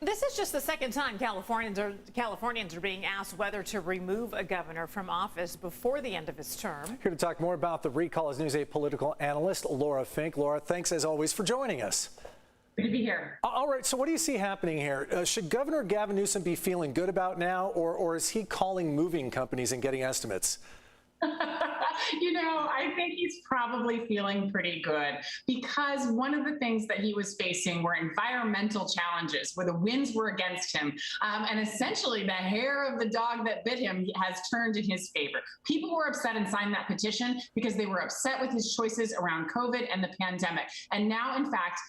This is just the second time Californians are being asked whether to remove a governor from office before the end of his term. Here to talk more about the recall is News 8 political analyst Laura Fink. Laura, thanks as always for joining us. Good to be here. All right, so what do you see happening here? Should Governor Gavin Newsom be feeling good about now, or is he calling moving companies and getting estimates? I think he's probably feeling pretty good because one of the things that he was facing were environmental challenges where the winds were against him. And essentially the hair of the dog that bit him has turned in his favor. People were upset and signed that petition because they were upset with his choices around COVID and the pandemic. And now, in fact,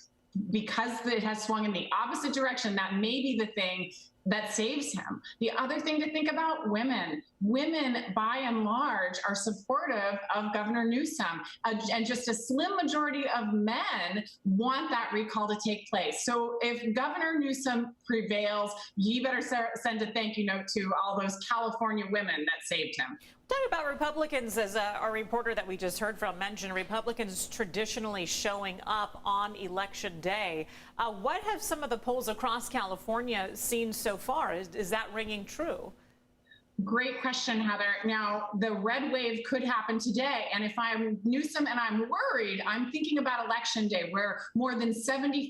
because it has swung in the opposite direction, that may be the thing that saves him. The other thing to think about, women. Women, by and large, are supportive of Governor Newsom, and just a slim majority of men want that recall to take place. So if Governor Newsom prevails, you better send a thank you note to all those California women that saved him. Talk about Republicans, as our reporter that we just heard from mentioned, Republicans traditionally showing up on Election Day. What have some of the polls across California seen so far? Is that ringing true? Great question, Heather. Now, the red wave could happen today. And if I'm Newsom and I'm worried, I'm thinking about Election Day, where more than 75%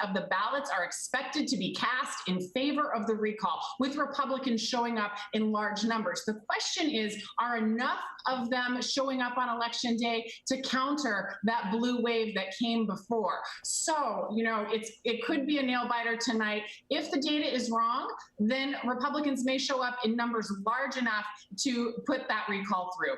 of the ballots are expected to be cast in favor of the recall, with Republicans showing up in large numbers. The question is, are enough of them showing up on Election Day to counter that blue wave that came before? So, it could be a nail biter tonight. If the data is wrong, then Republicans may show up in numbers large enough to put that recall through.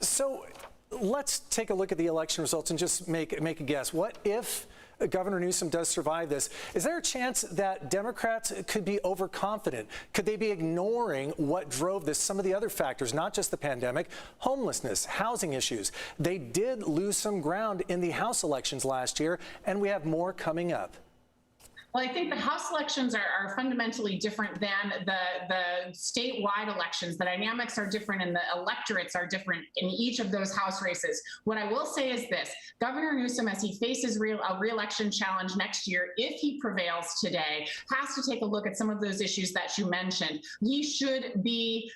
So let's take a look at the election results and just make a guess. What if Governor Newsom does survive this? Is there a chance that Democrats could be overconfident? Could they be ignoring what drove this? Some of the other factors, not just the pandemic, homelessness, housing issues. They did lose some ground in the House elections last year, and we have more coming up. Well, I think the House elections are fundamentally different than the statewide elections. The dynamics are different and the electorates are different in each of those House races. What I will say is this: Governor Newsom, as he faces a re-election challenge next year, if he prevails today, has to take a look at some of those issues that you mentioned. He should be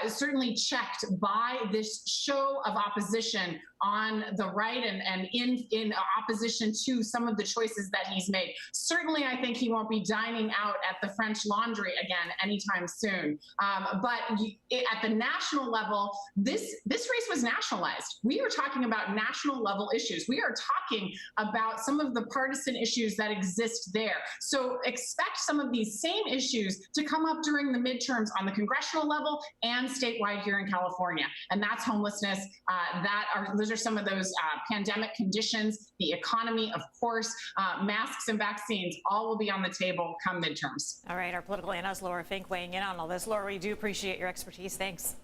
certainly checked by this show of opposition on the right and in opposition to some of the choices that he's made. Certainly, I think he won't be dining out at the French Laundry again anytime soon. But at the national level, this race was nationalized. We are talking about national level issues. We are talking about some of the partisan issues that exist there. So expect some of these same issues to come up during the midterms on the congressional level and statewide here in California. And that's homelessness. Those are some of those pandemic conditions, the economy, of course, masks and vaccines, all will be on the table come midterms. All right, our political analyst Laura Fink weighing in on all this. Laura, we do appreciate your expertise. Thanks.